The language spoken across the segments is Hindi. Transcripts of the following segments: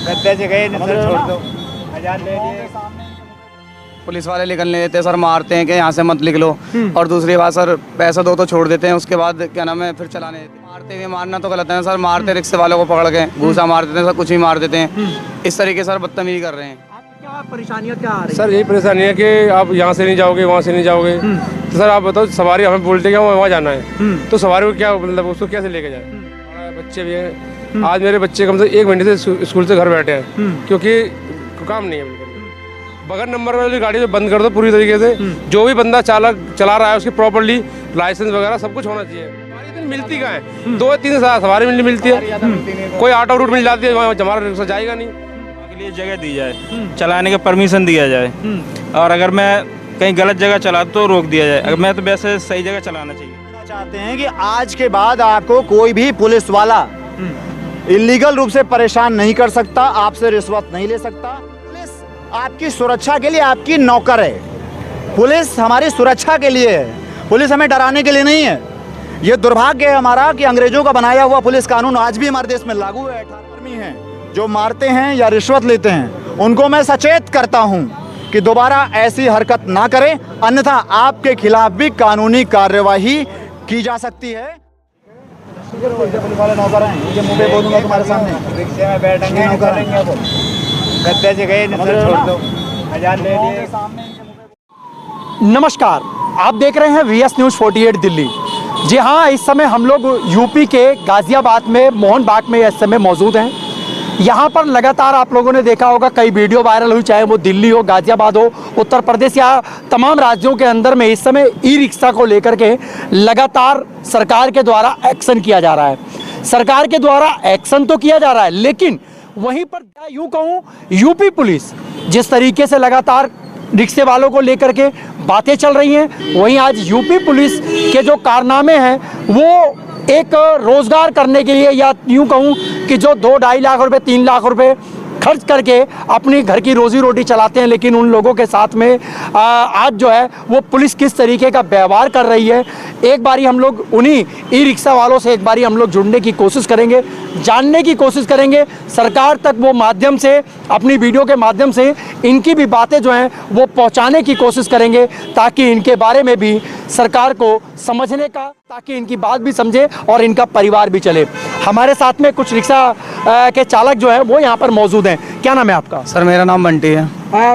गद्दे से गए छोड़ दो, हजार ले लिए। पुलिस वाले निकलने देते सर, मारते हैं कि यहाँ से मत निकलो। और दूसरी बात सर, पैसा दो तो छोड़ देते हैं, उसके बाद क्या नाम है फिर चलाने देते हैं। मारते हुए मारना तो गलत है सर, मारते रिक्शे वालों को पकड़ के घूसा मार देते हैं सर, कुछ ही मार देते हैं। इस तरीके सर बदतमीजी कर रहे हैं। क्या परेशानियाँ क्या आ रही सर यही परेशानी है कि आप यहाँ से नहीं जाओगे, वहाँ से नहीं जाओगे। तो सर आप बताओ, सवारी हमें बोलते हैं वहाँ जाना है, तो सवारी को क्या मतलब उसको कैसे लेके जाए। बच्चे भी हैं, आज मेरे बच्चे कम से 1 महीने से स्कूल से घर बैठे हैं, क्योंकि काम नहीं है बिल्कुल। बगैर नंबर वाली गाड़ी को बंद कर दो पूरी तरीके से। जो भी बंदा चालक चला रहा है उसकी प्रॉपर्ली लाइसेंस वगैरह सब कुछ होना चाहिए। सवारी मिलती कहाँ है, 2-3 सवारी मिलती है, कोई ऑटो रूट मिल जाती है, वहाँ हमारा रिक्शा जाएगा नहीं। लिए जगह दी जाए, चलाने का परमिशन दिया जाए, और अगर मैं कहीं गलत जगह चला तो रोक दिया जाए। अगर मैं तो वैसे सही जगह चलाना चाहिए। चाहते हैं कि आज के बाद आपको कोई भी पुलिस वाला इलीगल रूप से परेशान नहीं कर सकता, आपसे रिश्वत नहीं ले सकता। पुलिस आपकी सुरक्षा के लिए आपकी नौकर है, पुलिस हमारी सुरक्षा के लिए है, पुलिस हमें डराने के लिए नहीं है। ये दुर्भाग्य है हमारा कि अंग्रेजों का बनाया हुआ पुलिस कानून आज भी हमारे देश में लागू है। 18 कर्मी हैं जो मारते हैं या रिश्वत लेते हैं, उनको मैं सचेत करता हूं कि दोबारा ऐसी हरकत ना करें, अन्यथा आपके खिलाफ भी कानूनी कार्यवाही की जा सकती है। पुलिस वाले नौकर हैं, ये मुंह पे बोलूंगा तुम्हारे सामने। रिक्शे में बैठेंगे, गद्दे से गए छोड़ दो, हजार ले लिए। नमस्कार, आप देख रहे हैं VS न्यूज़ 48 दिल्ली। जी हाँ, इस समय हम लोग यूपी के गाजियाबाद में मोहन बाग में इस समय मौजूद हैं। यहाँ पर लगातार आप लोगों ने देखा होगा कई वीडियो वायरल हुई, चाहे वो दिल्ली हो, गाजियाबाद हो, उत्तर प्रदेश या तमाम राज्यों के अंदर में इस समय ई रिक्शा को लेकर के लगातार सरकार के द्वारा एक्शन किया जा रहा है। सरकार के द्वारा एक्शन तो किया जा रहा है, लेकिन वहीं पर यूँ कहूँ यूपी पुलिस जिस तरीके से लगातार रिक्शे वालों को लेकर के बातें चल रही हैं, वहीं आज यूपी पुलिस के जो कारनामे हैं वो एक रोजगार करने के लिए, या यूँ कहूँ कि जो 2-2.5 लाख रुपए 3 लाख रुपए खर्च करके अपनी घर की रोजी रोटी चलाते हैं, लेकिन उन लोगों के साथ में आज जो है वो पुलिस किस तरीके का व्यवहार कर रही है। एक बारी हम लोग उन्हीं ई रिक्शा वालों से एक बारी हम लोग जुड़ने की कोशिश करेंगे, जानने की कोशिश करेंगे, सरकार तक वो माध्यम से अपनी वीडियो के माध्यम से इनकी भी बातें जो हैं वो पहुंचाने की कोशिश करेंगे, ताकि इनके बारे में भी सरकार को समझने का, ताकि इनकी बात भी समझे और इनका परिवार भी चले। हमारे साथ में कुछ रिक्शा के चालक जो है वो यहाँ पर मौजूद हैं। क्या नाम है आपका? सर मेरा नाम बंटी है।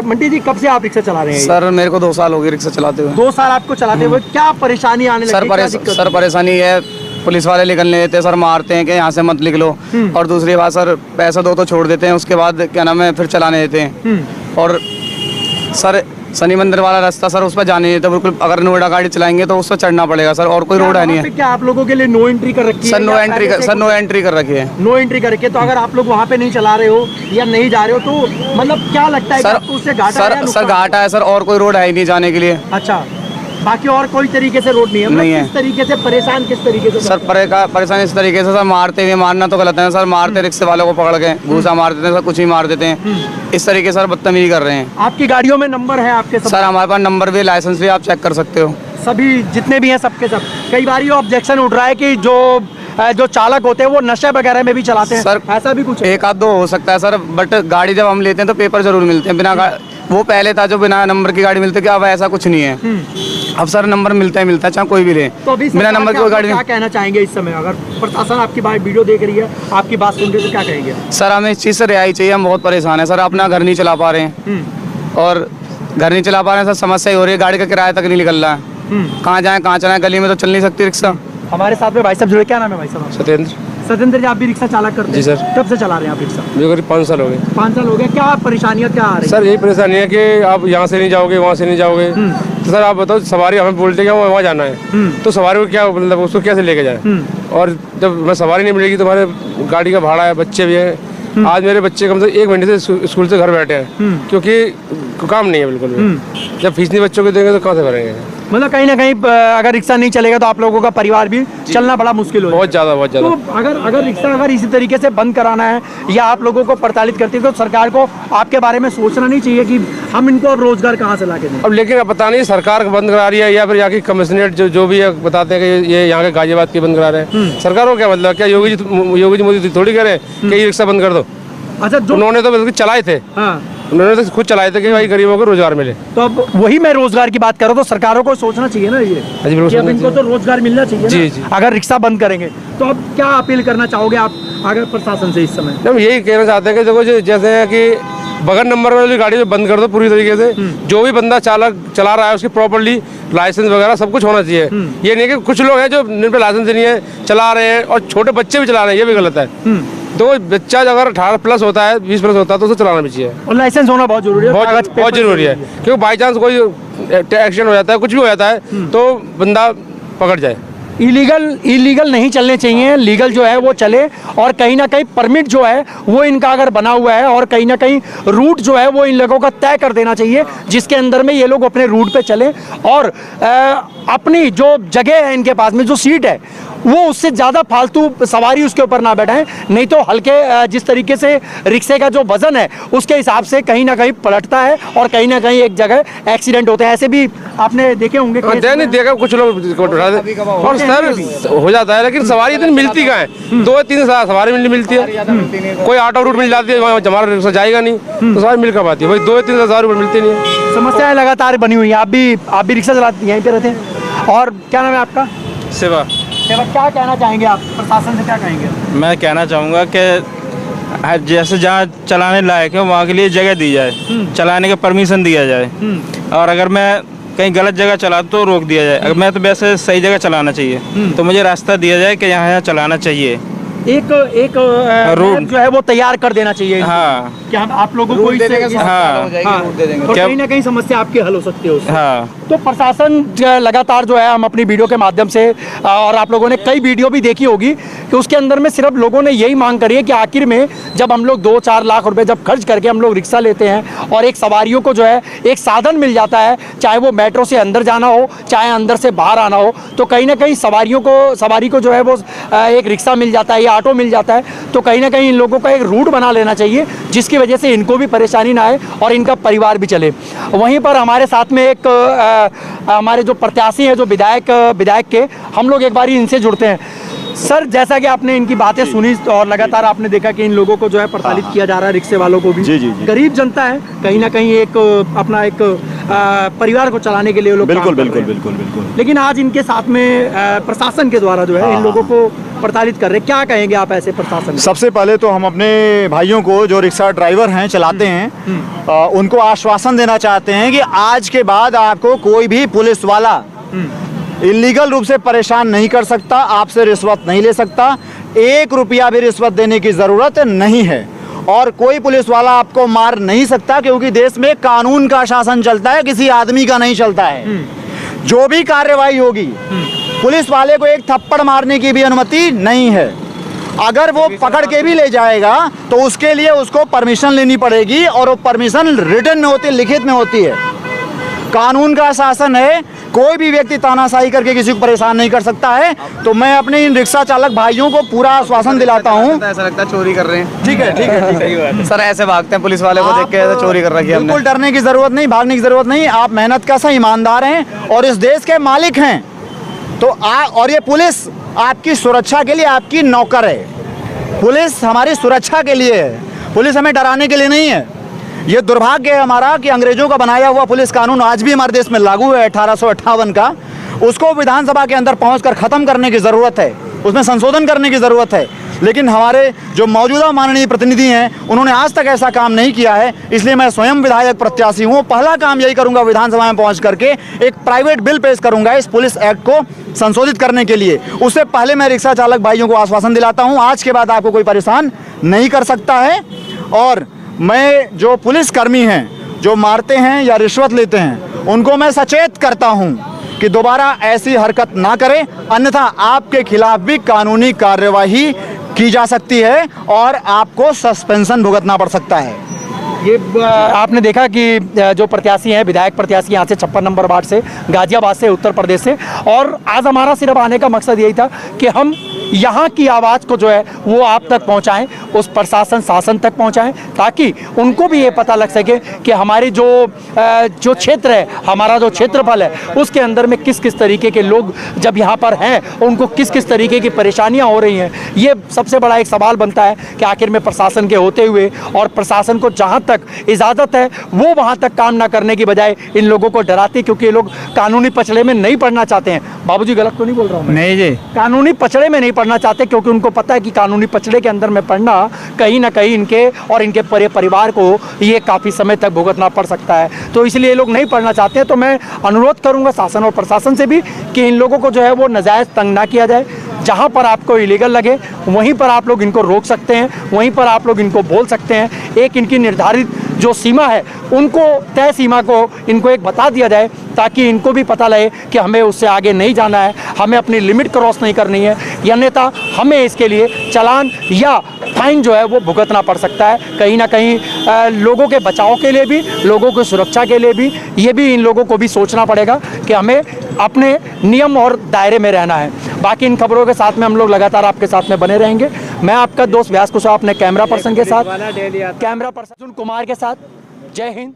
मंटी जी, कब से आप रिक्शा चला रहे हैं? सर मेरे को 2 साल हो गए रिक्शा चलाते हुए। 2 साल आपको चलाते हुए क्या परेशानी आने लगी? सर परेशानी है, पुलिस वाले निकलने देते हैं सर, मारते हैं कि यहाँ से मत निकलो। और दूसरी बात सर, पैसा दो तो छोड़ देते हैं, उसके बाद क्या नाम है फिर चलाने देते हैं। और सर शनि मंदिर वाला रास्ता सर उस पर जाने नहीं देते बिल्कुल। अगर नोएडा गाड़ी चलाएंगे तो उस पर चढ़ना पड़ेगा सर, और कोई रोड है नहीं है। क्या आप लोगों के लिए नो एंट्री कर रखी है? सर नो एंट्री कर रखी है। नो एंट्री करके तो अगर आप लोग वहाँ पे नहीं चला रहे हो या नहीं जा रहे हो तो मतलब क्या लगता है सर? उससे घाटा है? सर घाटा है सर, और कोई रोड है ही नहीं जाने के लिए। अच्छा, बाकी और कोई तरीके से रोड नहीं है? नहीं है। किस तरीके से परेशान, किस तरीके से सर परेशानी इस तरीके से सर, मारते हुए मारना तो गलत है सर, मारते रिक्शे वालों को पकड़ के घूसा मार देते हैं सर, कुछ ही मार देते हैं। इस तरीके सर बदतमीजी कर रहे हैं। आपकी गाड़ियों में नंबर है आपके? सर हमारे पास नंबर भी, लाइसेंस भी, आप चेक कर सकते हो। सभी जितने भी हैं सबके सब। कई बार ये ऑब्जेक्शन उठ रहा है कि जो चालक होते हैं वो नशे वगैरह में भी चलाते हैं सर, ऐसा भी कुछ है? 1-2 हो सकता है सर, बट गाड़ी जब हम लेते हैं तो पेपर जरूर मिलते हैं। बिना वो पहले था जो बिना नंबर की गाड़ी मिलती थी, अब ऐसा कुछ नहीं है। अब सर नंबर मिलता है चाहे कोई भी ले, तो अभी बिना नंबर की कोई गाड़ी क्या कहना चाहेंगे इस समय? अगर प्रशासन आपकी बात वीडियो देख रही है, आपकी बात सुन रही है, तो क्या कहेंगे? सर हमें इस चीज़ से रिहाई चाहिए, हम बहुत परेशान है सर, अपना घर नहीं चला पा रहे हैं। और घर नहीं चला पा रहे हैं सर, समस्या ही हो रही है, गाड़ी का किराया तक नहीं निकल रहा है। कहाँ जाए कहाँ चलाएं, गली में तो चल नहीं सकती रिक्शा। हमारे साथ में भाई साहब जुड़े। क्या नाम है भाई साहब? सत्येंद्र जी, आप भी रिक्शा चालक करते हैं? जी सर। कब से चला रहे हैं आप रिक्शा? मुझे करीब 5 साल हो गए। 5 साल हो गए। क्या परेशानियाँ क्या आ रही? सर यही परेशानी है कि आप यहाँ से नहीं जाओगे, वहाँ से नहीं जाओगे। तो सर आप बताओ, सवारी हमें बोलते हैं वहाँ जाना है, तो सवारी को क्या मतलब उसको कैसे लेके जाए। और जब मैं सवारी नहीं मिलेगी तो हमारे गाड़ी का भाड़ा है, बच्चे भी हैं। आज मेरे बच्चे कम से 1 महीने से स्कूल से घर बैठे हैं, क्योंकि काम नहीं है बिल्कुल भी। जब फीस नहीं बच्चों को देंगे तो कहाँ से भरेंगे? मतलब कहीं ना कहीं अगर रिक्शा नहीं चलेगा तो आप लोगों का परिवार भी चलना बड़ा मुश्किल हो बहुत ज़्यादा तो अगर रिक्शा अगर इसी तरीके से बंद कराना है या आप लोगों को प्रताड़ित करती है तो सरकार को आपके बारे में सोचना नहीं चाहिए कि हम इनको रोजगार कहाँ से ला के दें? अब लेकिन अब पता नहीं सरकार बंद करा रही है या फिर यहाँ की कमिश्नरेट जो भी है बताते हैं कि ये यहाँ के गाजियाबाद की बंद करा रहे हैं। सरकार को क्या मतलब? क्या योगी जी मोदी थोड़ी कह रहे हैं कि ये रिक्शा बंद कर दो? अच्छा, जो उन्होंने तो बल्कि चलाए थे, उन्होंने तो खुद चलाए थे कि भाई गरीबों को रोजगार मिले। तो अब वही मैं रोजगार की बात कर रहा हूँ तो सरकारों को सोचना चाहिए ना ये कि अब इनको तो रोजगार मिलना चाहिए जी, ना। जी। अगर रिक्शा बंद करेंगे तो अब क्या अपील करना चाहोगे आप अगर प्रशासन से इस समय? हम यही कहना चाहते हैं कि देखो जैसे है कि बगैर नंबर वाली गाड़ी बंद कर दो पूरी तरीके से। जो भी बंदा चालक चला रहा है उसकी प्रॉपर्ली लाइसेंस वगैरह सब कुछ होना चाहिए। ये नहीं कि कुछ लोग हैं जो जिन पे लाइसेंस नहीं है चला रहे हैं और छोटे बच्चे भी चला रहे हैं, ये भी गलत है। तो बच्चा अगर 18 प्लस होता है 20 प्लस होता है तो उसे चलाना भी चाहिए और लाइसेंस होना बहुत जरूरी है, बहुत जरूरी है। क्योंकि बाई चांस कोई एक्सीडेंट हो जाता है, कुछ भी हो जाता है तो बंदा पकड़ जाए। इलीगल नहीं चलने चाहिए, लीगल जो है वो चले और कहीं ना कहीं परमिट जो है वो इनका अगर बना हुआ है और कहीं ना कहीं रूट जो है वो इन लोगों का तय कर देना चाहिए जिसके अंदर में ये लोग अपने रूट पे चलें और अपनी जो जगह है इनके पास में जो सीट है वो उससे ज़्यादा फालतू सवारी उसके ऊपर ना बैठाएं, नहीं तो हल्के जिस तरीके से रिक्शे का जो वजन है उसके हिसाब से कहीं ना कहीं पलटता है और कहीं ना कहीं एक जगह एक्सीडेंट होते हैं। ऐसे भी आपने देखे होंगे? नहीं देखा, कुछ लोग और सर हो जाता है लेकिन सवारी इतनी मिलती कहाँ है? 2-3 सवारी मिलती है, कोई ऑटो रूट मिल जाती है, हमारा रिक्शा जाएगा नहीं तो सवारी मिल कर पाती है, वही 2-3 सवारी मिलती नहीं है। समस्याएं लगातार बनी हुई है। आप भी रिक्शा चलाते यहीं पे रहते हैं और क्या नाम है आपका? सेवा। क्या कहना चाहेंगे आप प्रशासन से, क्या कहेंगे? मैं कहना चाहूँगा कि जैसे जहाँ चलाने लायक है वहाँ के लिए जगह दी जाए, चलाने का परमिशन दिया जाए और अगर मैं कहीं गलत जगह चला तो रोक दिया जाए। अगर मैं तो वैसे सही जगह चलाना चाहिए तो मुझे रास्ता दिया जाए कि यहाँ चलाना चाहिए। एक रूट जो है वो तैयार कर देना चाहिए। हाँ, क्या आप लोगों को इससे और कहीं ना कहीं समस्या आपकी हल हो सकती है उससे। हाँ। तो प्रशासन लगातार जो है हम अपनी वीडियो के माध्यम से और आप लोगों ने कई वीडियो भी देखी होगी कि उसके अंदर में सिर्फ लोगों ने यही मांग करी है कि आखिर में जब हम लोग 2-4 लाख रुपए जब खर्च करके हम लोग रिक्शा लेते हैं और एक सवारियों को जो है एक साधन मिल जाता है, चाहे वो मेट्रो से अंदर जाना हो चाहे अंदर से बाहर आना हो, तो कहीं ना कहीं सवारी को जो है वो एक रिक्शा मिल जाता है या ऑटो मिल जाता है। तो कहीं ना कहीं इन लोगों का एक रूट बना लेना चाहिए जिसकी वजह से इनको भी परेशानी ना आए और इनका परिवार भी चले। वहीं पर हमारे साथ में एक हमारे जो प्रत्याशी हैं जो विधायक के, हम लोग एक बार इनसे जुड़ते हैं। सर, जैसा कि आपने इनकी बातें सुनी और लगातार आपने देखा कि इन लोगों को जो है प्रताड़ित किया जा रहा है, रिक्शे वालों को भी। जी। गरीब जनता है, कहीं ना कहीं एक अपना एक परिवार को चलाने के लिए लोग बिल्कुल। लेकिन आज इनके साथ में प्रशासन के द्वारा जो है इन लोगों को प्रताड़ित कर रहे हैं। क्या कहेंगे आप ऐसे प्रशासन? सबसे पहले तो हम अपने भाइयों को जो रिक्शा ड्राइवर हैं चलाते हैं उनको आश्वासन देना चाहते हैं कि आज के बाद आपको कोई भी पुलिस वाला इलीगल रूप से परेशान नहीं कर सकता, आपसे रिश्वत नहीं ले सकता, 1 रुपया भी रिश्वत देने की ज़रूरत नहीं है और कोई पुलिस वाला आपको मार नहीं सकता क्योंकि देश में कानून का शासन चलता है, किसी आदमी का नहीं चलता है। जो भी कार्रवाई होगी पुलिस वाले को एक थप्पड़ मारने की भी अनुमति नहीं है। अगर वो पकड़ के भी ले जाएगा तो उसके लिए उसको परमिशन लेनी पड़ेगी और वो परमिशन रिटन में होती है, लिखित में होती है। कानून का शासन है, कोई भी व्यक्ति तानाशाही करके किसी को परेशान नहीं कर सकता है। तो मैं अपने इन रिक्शा चालक भाइयों को पूरा आश्वासन दिलाता हूँ। ऐसा लगता है चोरी कर रहे हैं। ठीक है। सर ऐसे भागते हैं पुलिस वाले को देख के, ऐसे चोरी कर रखी है हमने। बिल्कुल डरने की जरूरत नहीं, भागने की जरूरत नहीं। आप मेहनत का सा ईमानदार हैं और इस देश के मालिक हैं तो और ये पुलिस आपकी सुरक्षा के लिए आपकी नौकर है। पुलिस हमारी सुरक्षा के लिए है, पुलिस हमें डराने के लिए नहीं है। ये दुर्भाग्य है हमारा कि अंग्रेजों का बनाया हुआ पुलिस कानून आज भी हमारे देश में लागू है 1858 का, उसको विधानसभा के अंदर पहुंचकर ख़त्म करने की ज़रूरत है, उसमें संशोधन करने की ज़रूरत है। लेकिन हमारे जो मौजूदा माननीय प्रतिनिधि हैं उन्होंने आज तक ऐसा काम नहीं किया है। इसलिए मैं स्वयं विधायक प्रत्याशी हूँ, पहला काम यही करूँगा विधानसभा में पहुँच करके एक प्राइवेट बिल पेश करूँगा इस पुलिस एक्ट को संशोधित करने के लिए। उससे पहले मैं रिक्शा चालक भाइयों को आश्वासन दिलाता हूँ आज के बाद आपको कोई परेशान नहीं कर सकता है। और मैं जो पुलिसकर्मी हैं जो मारते हैं या रिश्वत लेते हैं उनको मैं सचेत करता हूं कि दोबारा ऐसी हरकत ना करें, अन्यथा आपके खिलाफ भी कानूनी कार्यवाही की जा सकती है और आपको सस्पेंशन भुगतना पड़ सकता है। ये आपने देखा कि जो प्रत्याशी हैं, विधायक प्रत्याशी यहाँ से 56 नंबर वार्ड से, गाजियाबाद से, उत्तर प्रदेश से, और आज हमारा सिर्फ आने का मकसद यही था कि हम यहाँ की आवाज़ को जो है वो आप तक पहुँचाएं, उस प्रशासन शासन तक पहुँचाएं, ताकि उनको भी ये पता लग सके कि हमारी जो क्षेत्र है, हमारा जो क्षेत्रफल है, उसके अंदर में किस किस तरीके के लोग जब यहाँ पर हैं, उनको किस किस तरीके की परेशानियाँ हो रही हैं। ये सबसे बड़ा एक सवाल बनता है कि आखिर में प्रशासन के होते हुए और प्रशासन को जहाँ तक इजाज़त है वो वहाँ तक काम ना करने की बजाय इन लोगों को डराते, क्योंकि ये लोग कानूनी पचड़े में नहीं पढ़ना चाहते हैं। बाबूजी गलत तो नहीं बोल रहा हूँ? नहीं जी, कानूनी पचड़े में नहीं पढ़ना चाहते, क्योंकि उनको पता है कि कानूनी पचड़े के अंदर में पढ़ना कहीं ना कहीं इनके और इनके परिवार को ये काफ़ी समय तक भुगतना पड़ सकता है। तो इसलिए ये लोग नहीं पढ़ना चाहते हैं। तो मैं अनुरोध करूँगा शासन और प्रशासन से भी कि इन लोगों को जो है वो नाजायज़ तंग ना किया जाए। जहाँ पर आपको इलीगल लगे वहीं पर आप लोग इनको रोक सकते हैं, वहीं पर आप लोग इनको बोल सकते हैं। एक इनकी निर्धारित जो सीमा है, उनको तय सीमा को इनको एक बता दिया जाए, ताकि इनको भी पता लगे कि हमें उससे आगे नहीं जाना है, हमें अपनी लिमिट क्रॉस नहीं करनी है, अन्यथा हमें इसके लिए चालान या फाइन जो है वो भुगतना पड़ सकता है। कहीं ना कहीं लोगों के बचाव के लिए भी, लोगों की सुरक्षा के लिए भी, ये भी इन लोगों को भी सोचना पड़ेगा कि हमें अपने नियम और दायरे में रहना है। बाकी इन खबरों के साथ में हम लोग लगातार आपके साथ में बने रहेंगे। मैं आपका दोस्त व्यास कुशवाहा अपने कैमरा पर्सन के साथ, कैमरा पर्सन कुमार के साथ। जय हिंद।